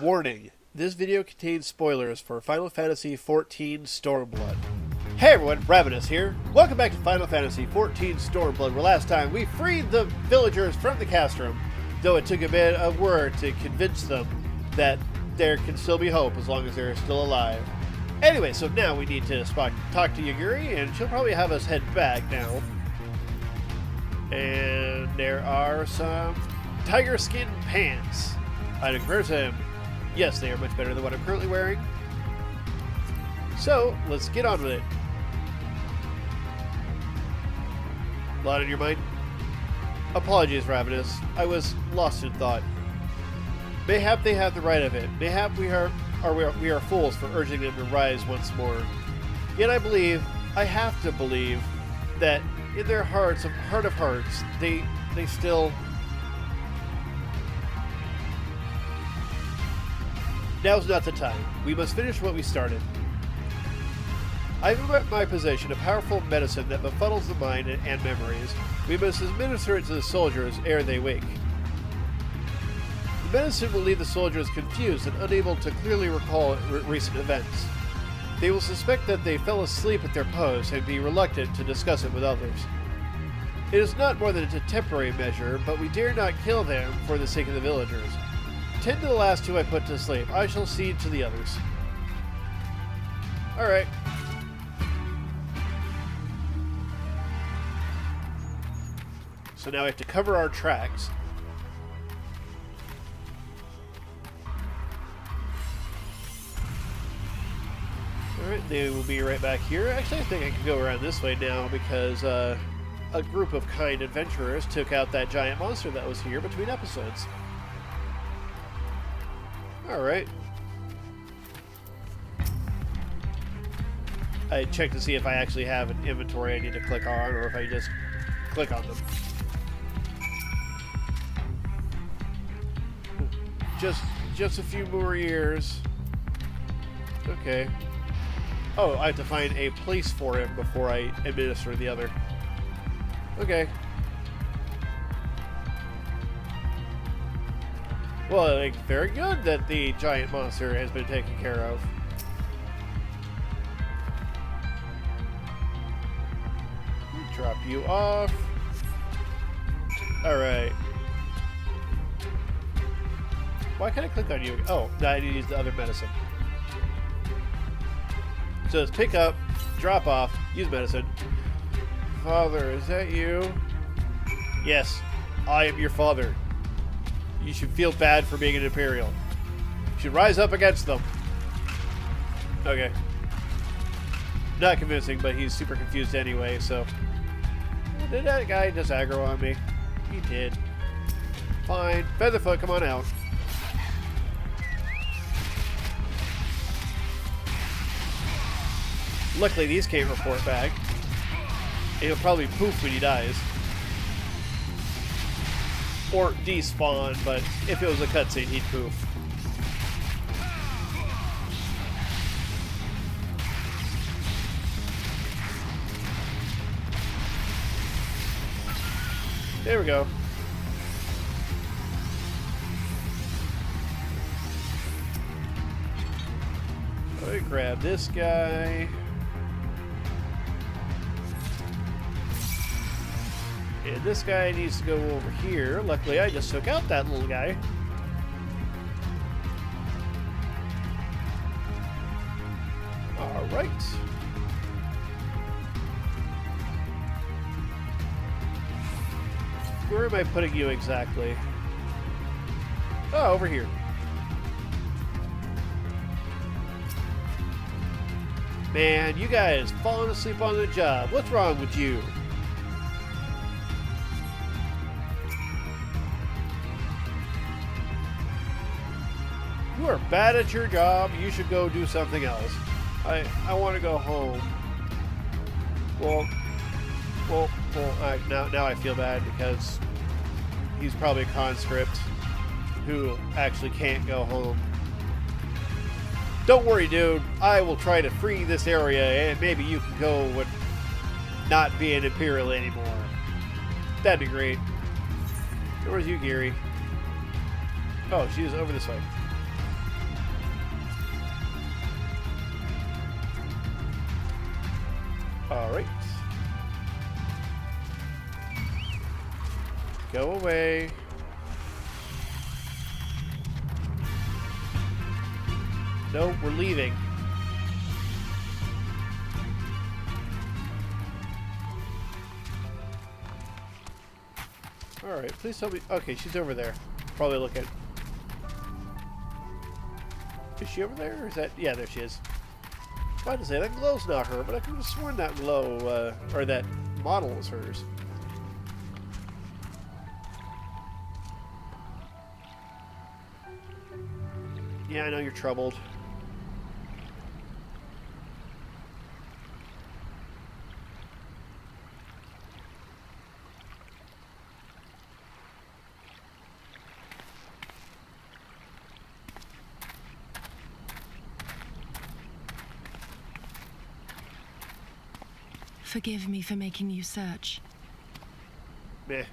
Warning, this video contains spoilers for Final Fantasy XIV Stormblood. Hey everyone, Ravinous here. Welcome back to Final Fantasy XIV Stormblood, where last time we freed the villagers from the castrum, though it took a bit of work to convince them that there can still be hope as long as they're still alive. Anyway, so now we need to talk to Yugiri, and she'll probably have us head back now. And there are some tiger skin pants. I declare to him, yes, they are much better than what I'm currently wearing. So, let's get on with it. A lot on your mind? Apologies, Ravinous. I was lost in thought. Mayhap they have the right of it. Mayhap we are fools for urging them to rise once more. Yet I have to believe, that in their heart of hearts, they still... Now's not the time. We must finish what we started. I have at my possession a powerful medicine that befuddles the mind and memories. We must administer it to the soldiers ere they wake. The medicine will leave the soldiers confused and unable to clearly recall recent events. They will suspect that they fell asleep at their posts and be reluctant to discuss it with others. It is not more than a temporary measure, but we dare not kill them for the sake of the villagers. Tend to the last two I put to sleep. I shall see to the others. Alright. So now we have to cover our tracks. Alright, they will be right back here. Actually, I think I can go around this way now because a group of kind adventurers took out that giant monster that was here between episodes. Alright. I checked to see if I actually have an inventory I need to click on, or if I just click on them. Just a few more years. Okay. Oh, I have to find a place for him before I administer the other. Okay. Well, like, very good that the giant monster has been taken care of. Drop you off. Alright. Why can't I click on you? Oh, now I need to use the other medicine. So it's pick up, drop off, use medicine. Father, is that you? Yes, I am your father. You should feel bad for being an Imperial. You should rise up against them. Okay. Not convincing, but he's super confused anyway, so... Did that guy just aggro on me? He did. Fine. Featherfoot, come on out. Luckily, these can't report back. And he'll probably poof when he dies. Or despawn, but if it was a cutscene, he'd poof. There we go. Let me grab this guy. And this guy needs to go over here. Luckily, I just took out that little guy. Alright. Where am I putting you exactly? Oh, over here. Man, you guys falling asleep on the job. What's wrong with you? You are bad at your job. You should go do something else. I want to go home. Well, now I feel bad because he's probably a conscript who actually can't go home. Don't worry, dude. I will try to free this area, and maybe you can go and not be an Imperial anymore. That'd be great. Where's Yugiri? Oh, she was over this way. Alright. Go away. No, we're leaving. Alright, please tell me. Okay, she's over there. Probably looking. Is she over there? Or is that. Yeah, there she is. I was about to say, that glow's not her, but I could have sworn that glow, or that model was hers. Yeah, I know you're troubled. Forgive me for making you search. Meh.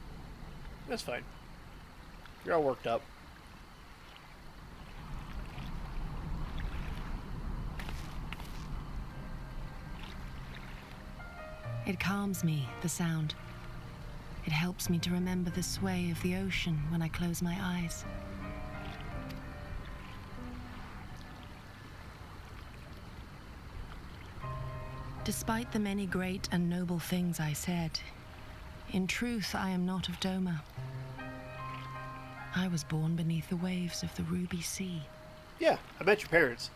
That's fine. You're all worked up. It calms me, the sound. It helps me to remember the sway of the ocean when I close my eyes. Despite the many great and noble things I said, in truth I am not of Doma. I was born beneath the waves of the Ruby Sea. Yeah, I met your parents.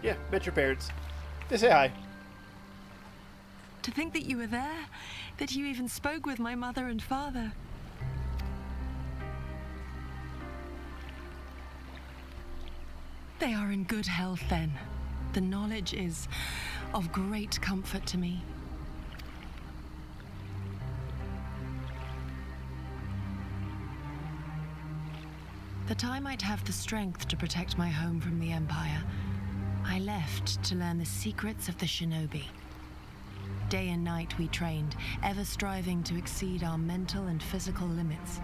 Yeah, met your parents. They say hi. To think that you were there, that you even spoke with my mother and father. They are in good health then. The knowledge is of great comfort to me. That I might have the strength to protect my home from the Empire, I left to learn the secrets of the shinobi. Day and night we trained, ever striving to exceed our mental and physical limits.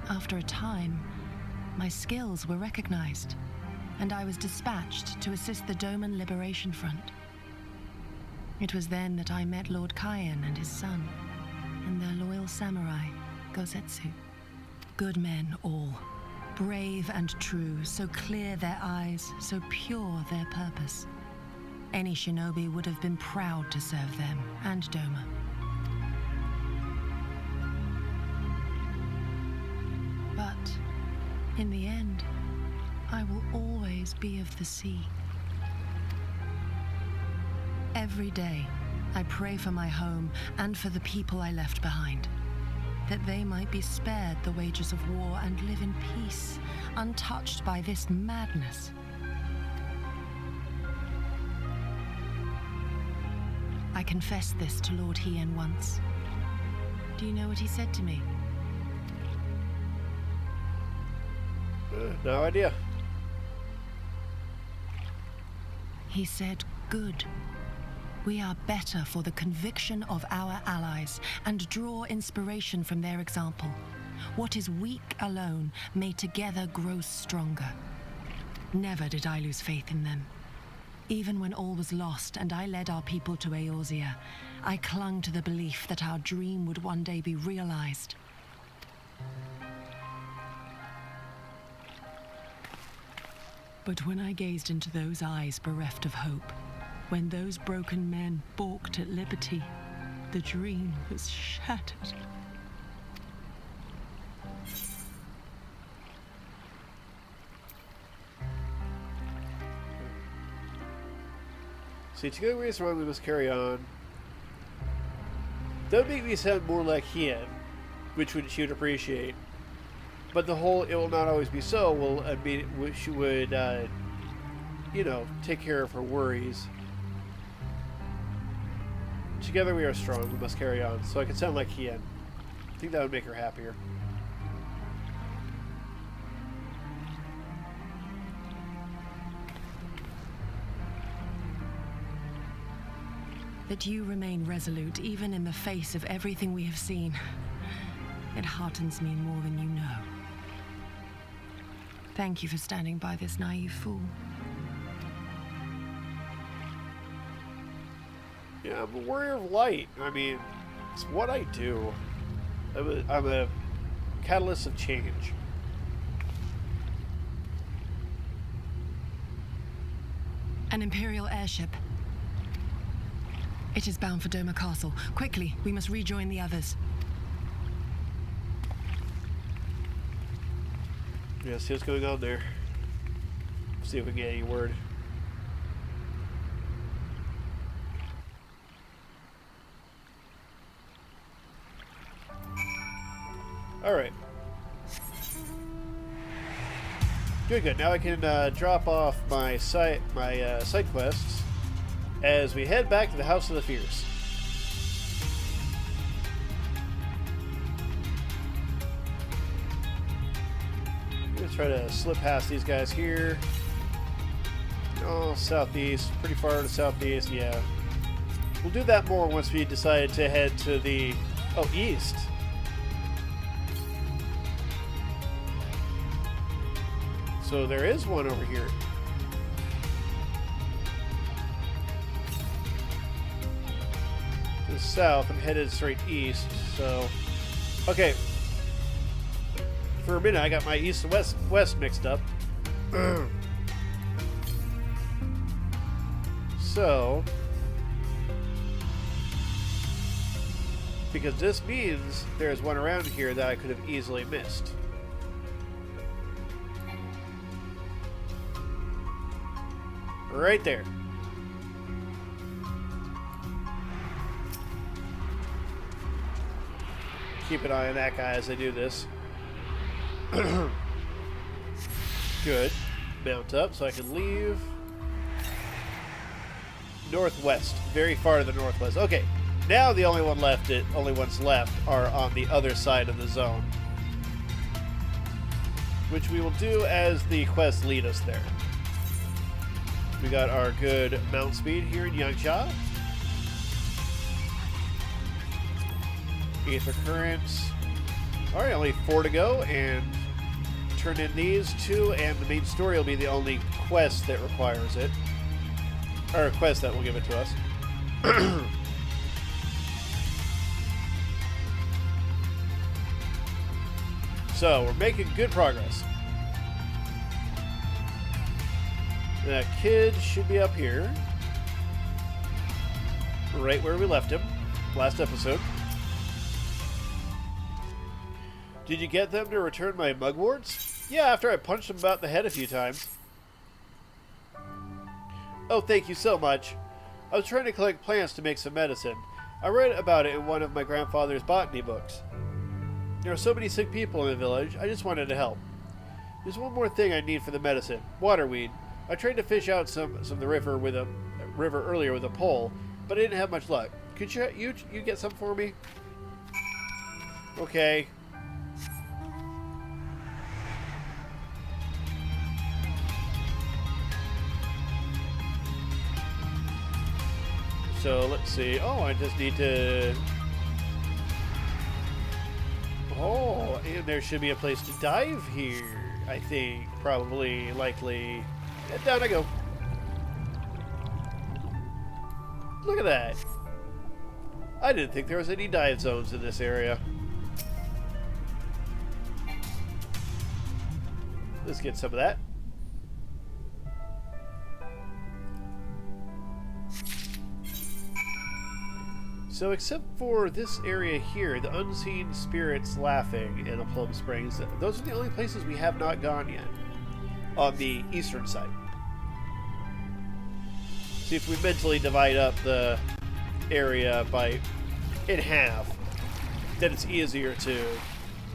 After a time, my skills were recognized, and I was dispatched to assist the Doman Liberation Front. It was then that I met Lord Kaien and his son, and their loyal samurai, Gosetsu. Good men all, brave and true, so clear their eyes, so pure their purpose. Any shinobi would have been proud to serve them and Doma. But in the end, I will always be of the sea. Every day, I pray for my home and for the people I left behind, that they might be spared the wages of war and live in peace, untouched by this madness. I confessed this to Lord Hien once. Do you know what he said to me? No idea. He said, "Good. We are better for the conviction of our allies and draw inspiration from their example. What is weak alone may together grow stronger." Never did I lose faith in them. Even when all was lost and I led our people to Eorzea, I clung to the belief that our dream would one day be realized. But when I gazed into those eyes bereft of hope, when those broken men balked at liberty, the dream was shattered. See, to go ways wrong, we must carry on. That would make me sound more like Hien, she would appreciate. But the whole "it will not always be so" will mean she would, you know, take care of her worries. Together we are strong, we must carry on. So I could sound like Hien. I think that would make her happier. That you remain resolute even in the face of everything we have seen. It heartens me more than you know. Thank you for standing by this naive fool. Yeah, I'm a warrior of light. I mean, it's what I do. I'm a catalyst of change. An Imperial airship. It is bound for Doma Castle. Quickly, we must rejoin the others. Yeah, see what's going on there. See if we can get any word. Alright. Good. Now I can drop off my side quests as we head back to the House of the Fierce. I'm gonna try to slip past these guys here. Oh, southeast, pretty far to the southeast, yeah. We'll do that more once we decide to head to the east. So there is one over here. To the south, I'm headed straight east, so... Okay. For a minute, I got my east and west mixed up. So... Because this means there's one around here that I could have easily missed. Right there. Keep an eye on that guy as I do this. Good. Mount up so I can leave. Northwest. Very far to the northwest. Okay. Now the only ones left are on the other side of the zone. Which we will do as the quests lead us there. We got our good mount speed here in Yangsha. Aether Currents. Alright, only 4 to go, and turn in these 2, and the main story will be the only quest that requires it. Or a quest that will give it to us. So, we're making good progress. That kid should be up here. Right where we left him. Last episode. Did you get them to return my mugworts? Yeah, after I punched them about the head a few times. Oh, thank you so much. I was trying to collect plants to make some medicine. I read about it in one of my grandfather's botany books. There are so many sick people in the village, I just wanted to help. There's one more thing I need for the medicine. Waterweed. I tried to fish out some of the river earlier with a pole, but I didn't have much luck. Could you get some for me? Okay. So let's see. Oh, I just need to... Oh, and there should be a place to dive here. I think, probably, likely. And down I go. Look at that. I didn't think there was any dive zones in this area. Let's get some of that. So except for this area here, the Unseen Spirits Laughing and a Plum Springs, those are the only places we have not gone yet on the eastern side. See, if we mentally divide up the area in half, then it's easier to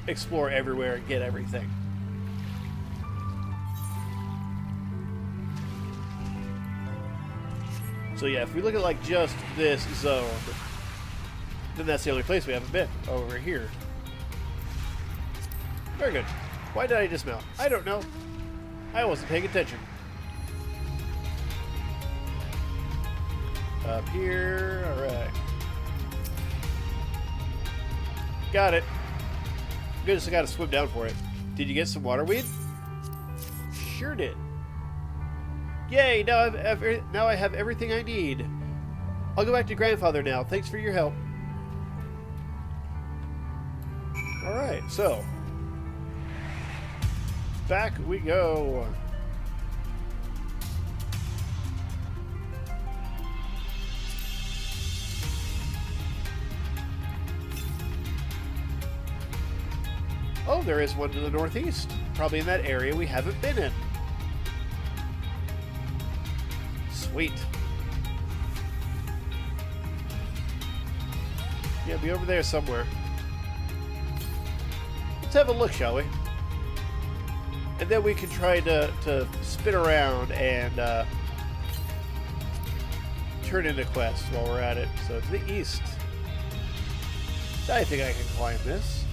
explore everywhere and get everything. So yeah, if we look at like just this zone, then that's the only place we haven't been, over here. Very good. Why did I dismount? I don't know. I wasn't paying attention. Up here, alright. Got it. Good, just gotta swim down for it. Did you get some waterweed? sure did. Yay! Now I have everything I need. I'll go back to grandfather now. Thanks for your help. All right, so back we go. Oh, there is one to the northeast. Probably in that area we haven't been in. Sweet. Yeah, be over there somewhere. Let's have a look, shall we? And then we can try to spin around and turn into quests while we're at it. So to the east. I think I can climb this.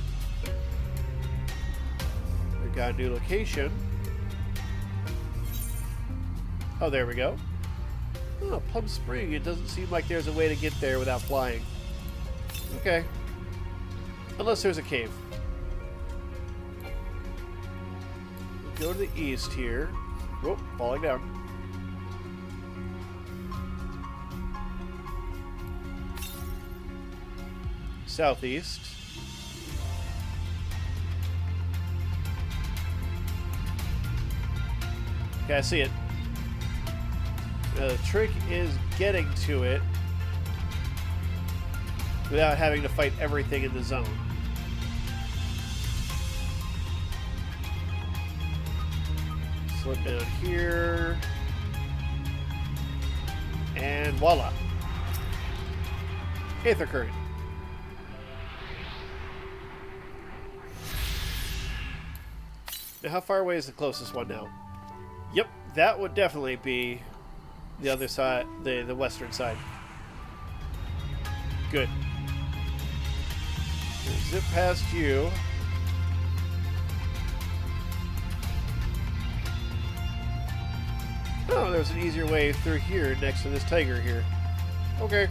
We've got a new location. Oh, there we go. Oh, Plum Spring. It doesn't seem like there's a way to get there without flying. Okay. Unless there's a cave. Go to the east here. Whoop, falling down. Southeast. Okay, I see it. The trick is getting to it without having to fight everything in the zone. Slip down here. And voila. Aether Current. Now, how far away is the closest one now? Yep, that would definitely be the other side, the western side. Good. Zip past you. Oh, there's an easier way through here next to this tiger here. Okay.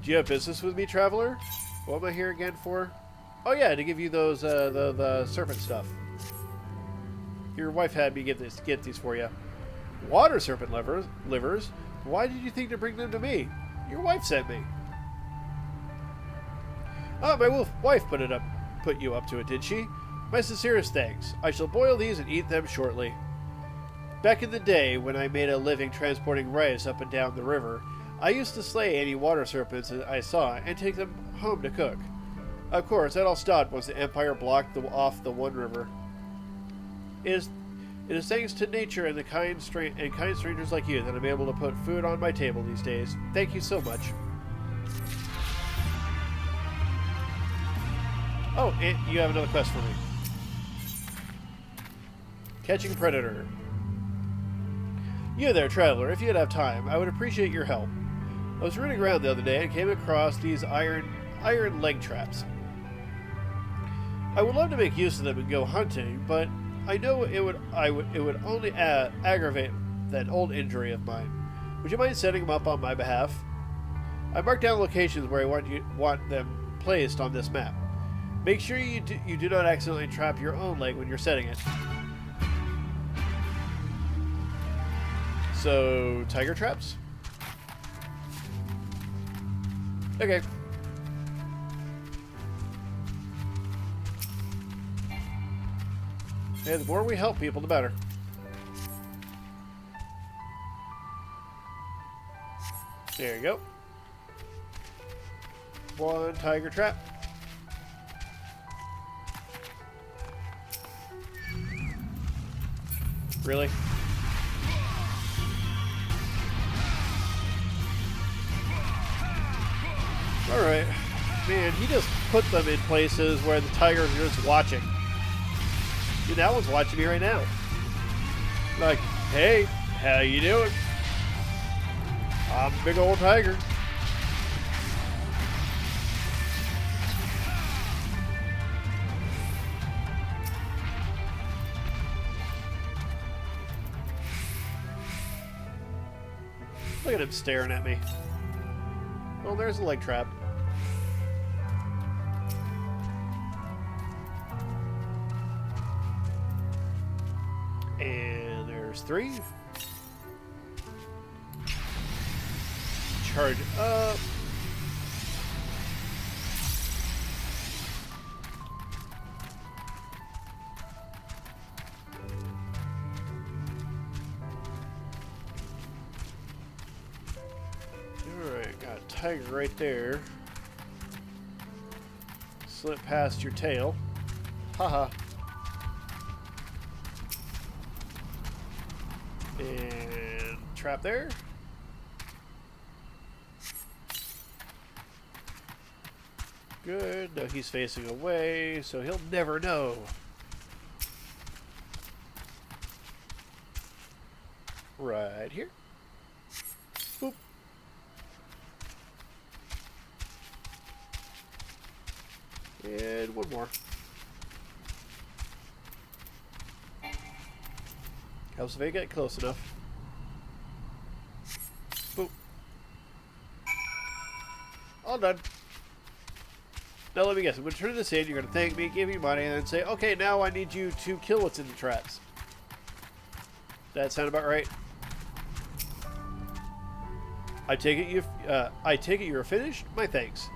Do you have business with me, traveler? What am I here again for? Oh yeah, to give you those the serpent stuff. Your wife had me get these for you. Water serpent livers. Why did you think to bring them to me? Your wife sent me. Ah, my wife put you up to it, did she? My sincerest thanks. I shall boil these and eat them shortly. Back in the day, when I made a living transporting rice up and down the river, I used to slay any water serpents I saw and take them home to cook. Of course, that all stopped once the Empire blocked off the one river. It is thanks to nature and kind strangers like you that I'm able to put food on my table these days. Thank you so much. Oh, and you have another quest for me. Catching Predator. You there, traveler. If you'd have time, I would appreciate your help. I was running around the other day and came across these iron leg traps. I would love to make use of them and go hunting, but I know it would only aggravate that old injury of mine. Would you mind setting them up on my behalf? I marked down locations where I want them placed on this map. Make sure you do not accidentally trap your own leg when you're setting it. So, tiger traps? Okay. Hey, the more we help people, the better. There you go. One tiger trap. Really? Alright. Man, he just put them in places where the tigers are just watching. Dude, that one's watching me right now. Like, hey, how you doing? I'm a big old tiger. Look at him staring at me. Well, there's a leg trap. And there's 3. Charge up. Alright, got a tiger right there. Slip past your tail. Haha. And trap there. Good. No, he's facing away, so he'll never know. Right here. Boop. And one more. Helps if I get close enough. Boop. All done. Now let me guess. I'm going to turn this in. You're going to thank me, give me money, and then say, okay, now I need you to kill what's in the traps. That sound about right? I take it you're finished? My thanks.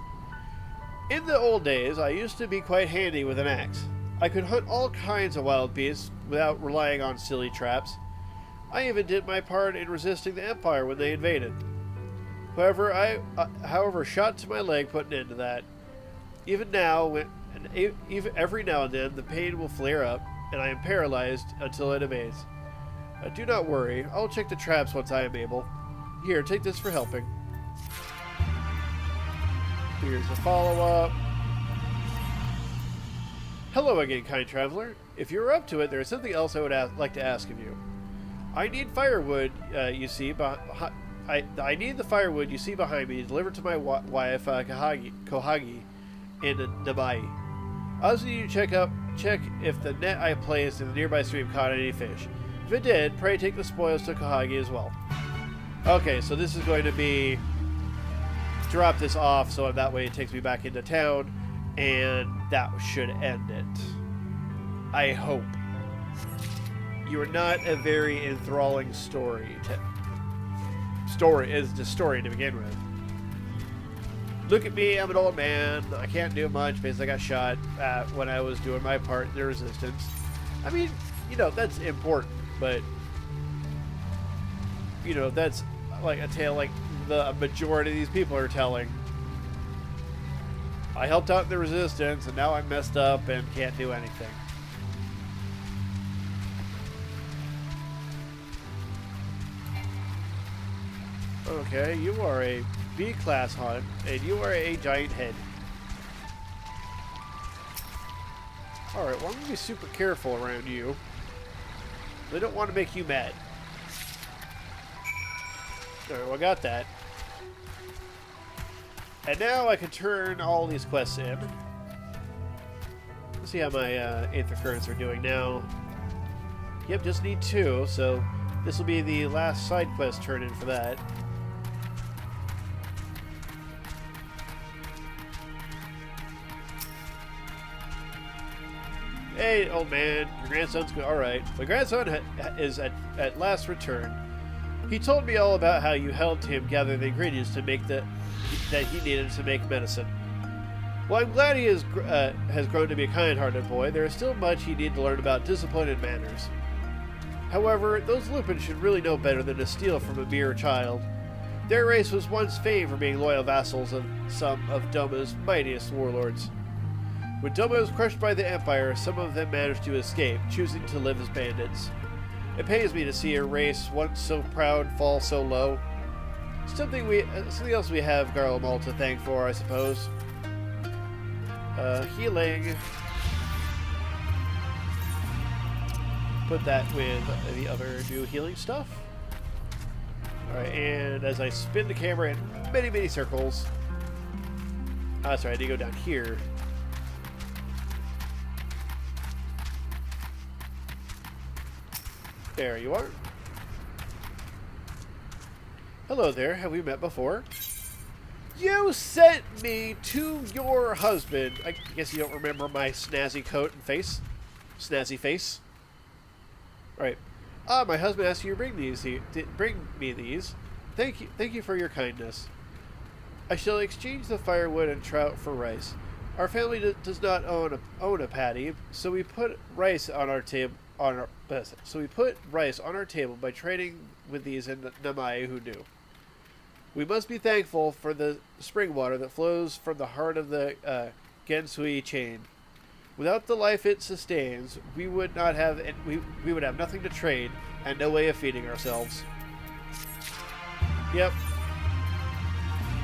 In the old days, I used to be quite handy with an axe. I could hunt all kinds of wild beasts without relying on silly traps. I even did my part in resisting the Empire when they invaded. However, shot to my leg put an end to that. Even now, even every now and then, the pain will flare up, and I am paralyzed until it abates. Do not worry, I'll check the traps once I am able. Here, take this for helping. Here's a follow-up. Hello again, kind traveler. If you're up to it, there is something else I would like to ask of you. I need firewood, you see, I need the firewood you see behind me delivered to my wife, Kohagi, in Nabai. I also need you to check if the net I placed in the nearby stream caught any fish. If it did, pray take the spoils to Kohagi as well. Okay, so this is going to be drop this off so that way it takes me back into town, and that should end it. I hope. You are not a very enthralling story to begin with. Look at me, I'm an old man. I can't do much because I got shot when I was doing my part in the resistance. I mean, you know, that's important, but you know, that's like a tale like the majority of these people are telling. I helped out in the resistance and now I'm messed up and can't do anything. Okay, you are a B-class hunt, and you are a giant head. Alright, well I'm going to be super careful around you. They don't want to make you mad. Alright, well I got that. And now I can turn all these quests in. Let's see how my Aether Currents are doing now. Yep, just need 2, so this will be the last side quest turn in for that. Hey, old man, your grandson's good. Alright. My grandson is at last returned. He told me all about how you helped him gather the ingredients to make that he needed to make medicine. Well, I'm glad he has grown to be a kind-hearted boy. There is still much he needs to learn about discipline and manners. However, those Lupins should really know better than to steal from a mere child. Their race was once famed for being loyal vassals of some of Doma's mightiest warlords. When Doma was crushed by the Empire, some of them managed to escape, choosing to live as bandits. It pains me to see a race once so proud fall so low. Something else we have Garlemald to thank for, I suppose. Healing. Put that with the other new healing stuff. Alright, and as I spin the camera in many, many circles. Sorry, I need to go down here. There you are. Hello there, have we met before? You sent me to your husband. I guess you don't remember my snazzy coat and face. Snazzy face. Right. My husband asked you to bring me these. Thank you for your kindness. I shall exchange the firewood and trout for rice. Our family does not own a patty, so we put rice on our table. So we put rice on our table by trading with these in Namai who do. We must be thankful for the spring water that flows from the heart of the Gensui chain. Without the life it sustains, we would have nothing to trade and no way of feeding ourselves. Yep.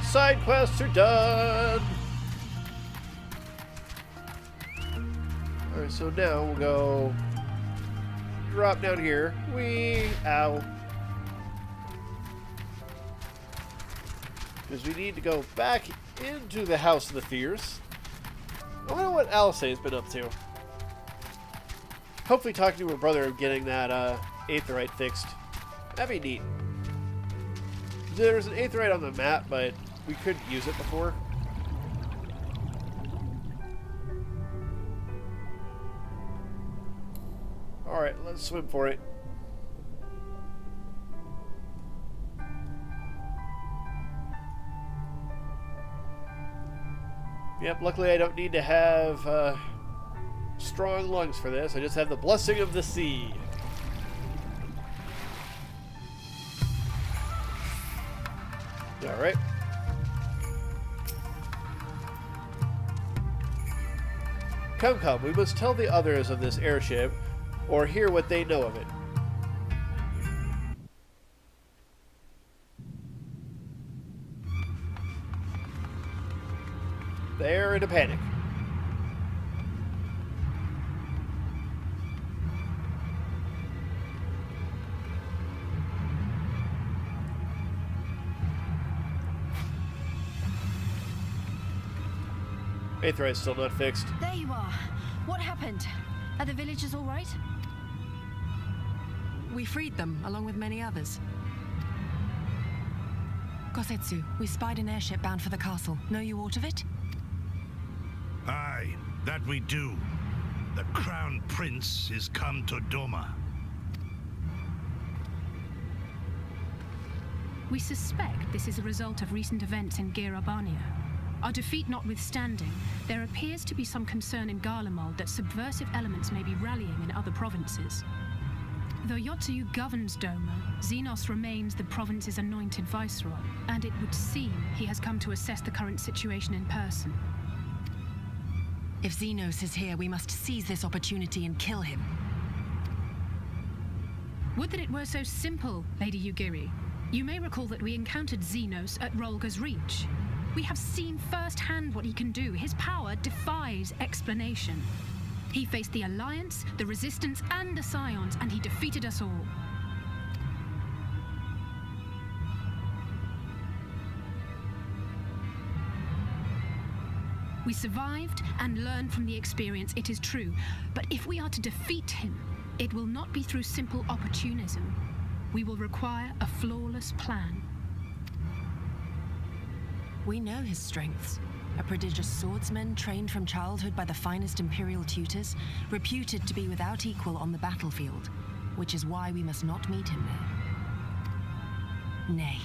Side quests are done. Alright, so now we'll go drop down here. Ow. Because we need to go back into the House of the Fears. I wonder what Alisaie's been up to. Hopefully talking to her brother and getting that aetheryte fixed. That'd be neat. There's an aetheryte on the map, but we couldn't use it before. Alright, let's swim for it. Yep, luckily I don't need to have strong lungs for this. I just have the blessing of the sea. Alright. Come, we must tell the others of this airship, or hear what they know of it. They're in a panic. Aetheryte's still not fixed. There you are. What happened? Are the villagers all right? We freed them, along with many others. Kosetsu, we spied an airship bound for the castle. Know you aught of it? Aye, that we do. The Crown Prince is come to Doma. We suspect this is a result of recent events in Girabania. Our defeat notwithstanding, there appears to be some concern in Garlemald that subversive elements may be rallying in other provinces. Though Yotsuyu governs Doma, Xenos remains the province's anointed viceroy, and it would seem he has come to assess the current situation in person. If Xenos is here, we must seize this opportunity and kill him. Would that it were so simple, Lady Yugiri. You may recall that we encountered Xenos at Rolga's Reach. We have seen firsthand what he can do. His power defies explanation. He faced the Alliance, the Resistance, and the Scions, and he defeated us all. We survived and learned from the experience, it is true. But if we are to defeat him, it will not be through simple opportunism. We will require a flawless plan. We know his strengths. A prodigious swordsman trained from childhood by the finest Imperial tutors, reputed to be without equal on the battlefield, which is why we must not meet him there. Nay,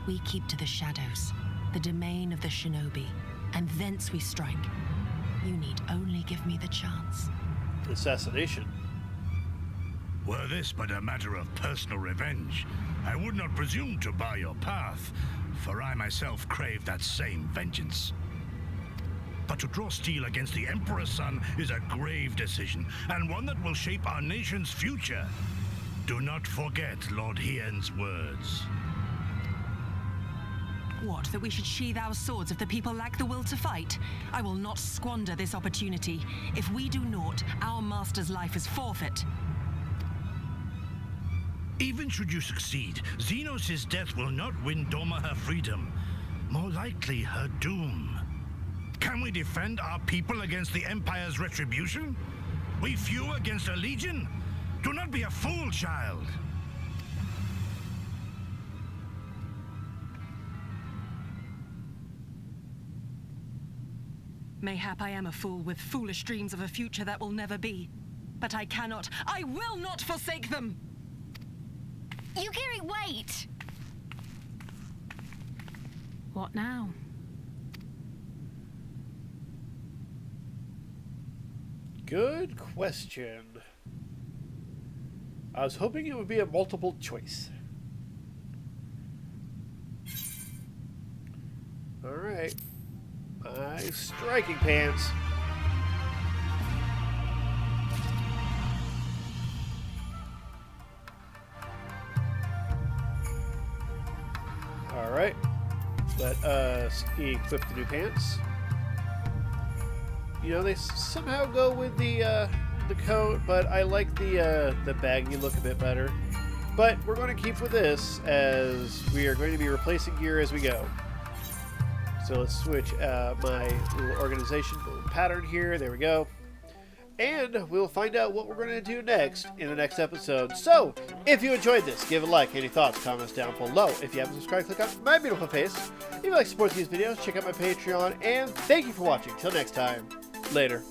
we keep to the shadows, the domain of the shinobi, and thence we strike. You need only give me the chance. Assassination. Were this but a matter of personal revenge, I would not presume to bar your path, for I myself crave that same vengeance. But to draw steel against the Emperor's son is a grave decision, and one that will shape our nation's future. Do not forget Lord Hien's words. What, that we should sheathe our swords if the people lack the will to fight? I will not squander this opportunity. If we do naught, our master's life is forfeit. Even should you succeed, Xenos' death will not win Doma her freedom. More likely, her doom. Can we defend our people against the Empire's retribution? We few against a legion? Do not be a fool, child. Mayhap I am a fool with foolish dreams of a future that will never be. But I cannot, I will not forsake them! Yugiri, wait! What now? Good question. I was hoping it would be a multiple choice. Alright. My striking pants. Alright. Let us equip the new pants. You know, they somehow go with the coat, but I like the baggy look a bit better. But we're going to keep with this, as we are going to be replacing gear as we go. So let's switch my little organization pattern here. There we go. And we'll find out what we're going to do next in the next episode. So, if you enjoyed this, give a like. Any thoughts, comments down below. If you haven't subscribed, click on my beautiful face. If you like to support these videos, check out my Patreon. And thank you for watching. Till next time. Later.